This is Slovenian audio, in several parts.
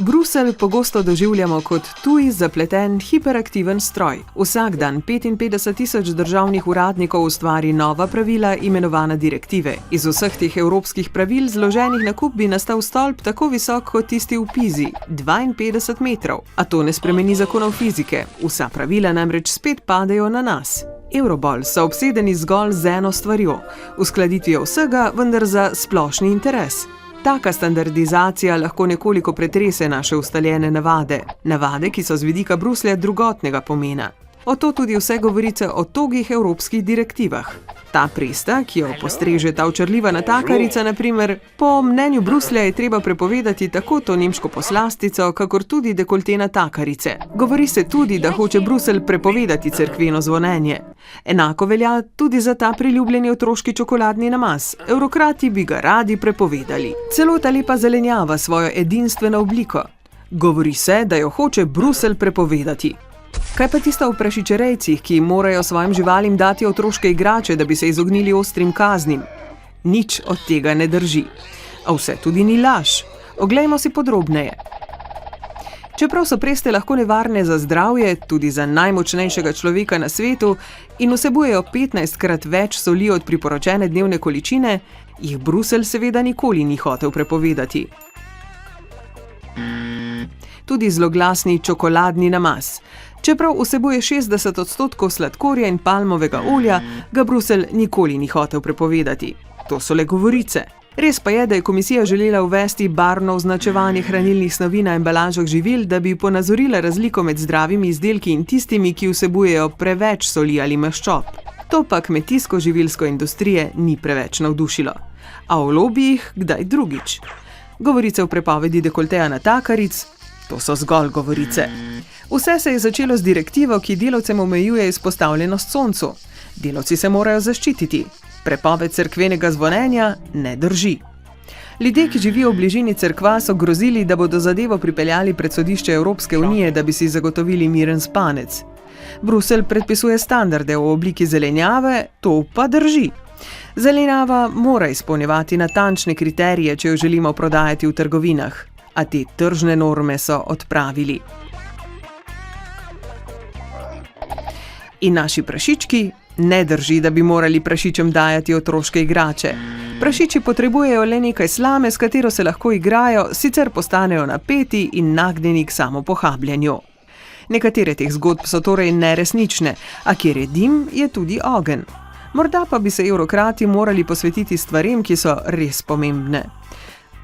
Bruselj pogosto doživljamo kot tuj, zapleten, hiperaktiven stroj. Vsak dan 55 tisoč državnih uradnikov ustvari nova pravila, imenovana direktive. Iz vseh teh evropskih pravil zloženih na kup bi nastal stolp tako visok kot tisti v Pizi, 52 metrov. A to ne spremeni zakonov fizike. Vsa pravila namreč spet padejo na nas. Eurobol so obsedeni zgolj z eno stvarjo, uskladitvijo vsega, vendar za splošni interes. Taka standardizacija lahko nekoliko pretrese naše ustaljene navade. Navade, ki so z vidika Bruslja drugotnega pomena. Oto tudi vse govorice o togih evropskih direktivah. Ta presta, ki jo postreže ta očarljiva natakarica, na primer, po mnenju Bruslja je treba prepovedati tako to nemško poslastico, kakor tudi dekolte natakarice. Govori se tudi, da hoče Bruselj prepovedati cerkveno zvonjenje. Enako velja tudi za ta priljubljeni otroški čokoladni namaz. Evrokrati bi ga radi prepovedali. Celo ta lepa zelenjava svojo edinstveno obliko. Govori se, da jo hoče Bruselj prepovedati. Kaj pa tista v prašičerejcih, ki morajo svojim živalim dati otroške igrače, da bi se izognili ostrim kaznim? Nič od tega ne drži. A vse tudi ni laž. Oglejmo si podrobneje. Čeprav so preste lahko nevarne za zdravje, tudi za najmočnejšega človeka na svetu, in vsebujejo 15-krat več soli od priporočene dnevne količine, jih Bruselj seveda nikoli ni hotel prepovedati. Tudi zloglasni čokoladni namaz. Čeprav vsebuje 60% sladkorja in palmovega olja, ga Bruselj nikoli ni hotel prepovedati. To so le govorice. Res pa je, da je komisija želela uvesti barvno označevanje hranilnih snovi na embalažah živil, da bi ponazorila razliko med zdravimi izdelki in tistimi, ki vsebujejo preveč soli ali maščob. To pa kmetijsko-živilsko industrije ni preveč navdušilo. A o lobijih kdaj drugič. Govorice o prepovedi dekolteja natakaric, to so zgolj govorice. Vse se je začelo z direktivo, ki delavcem omejuje izpostavljenost soncu. Delavci se morajo zaščititi. Prepoved cerkvenega zvonjenja ne drži. Ljudje, ki živijo v bližini cerkva, so grozili, da bodo zadevo pripeljali pred sodišče Evropske unije, da bi si zagotovili miren spanec. Bruselj predpisuje standarde v obliki zelenjave, to pa drži. Zelenjava mora izpolnjevati natančne kriterije, če jo želimo prodajati v trgovinah. A te tržne norme so odpravili. In naši prašički, ne drži, da bi morali prašičem dajati otroške igrače. Prašiči potrebujejo le nekaj slame, s katero se lahko igrajo, sicer postanejo napeti in nagnjeni k samopohabljanju. Nekatere teh zgodb so torej neresnične, a kjer je dim, je tudi ogenj. Morda pa bi se evrokrati morali posvetiti stvarem, ki so res pomembne.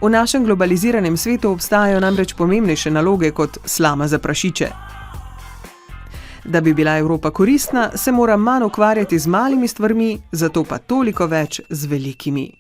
V našem globaliziranem svetu obstajajo namreč pomembnejše naloge kot slama za prašiče. Da bi bila Evropa koristna, se mora manj ukvarjati z malimi stvarmi, zato pa toliko več z velikimi.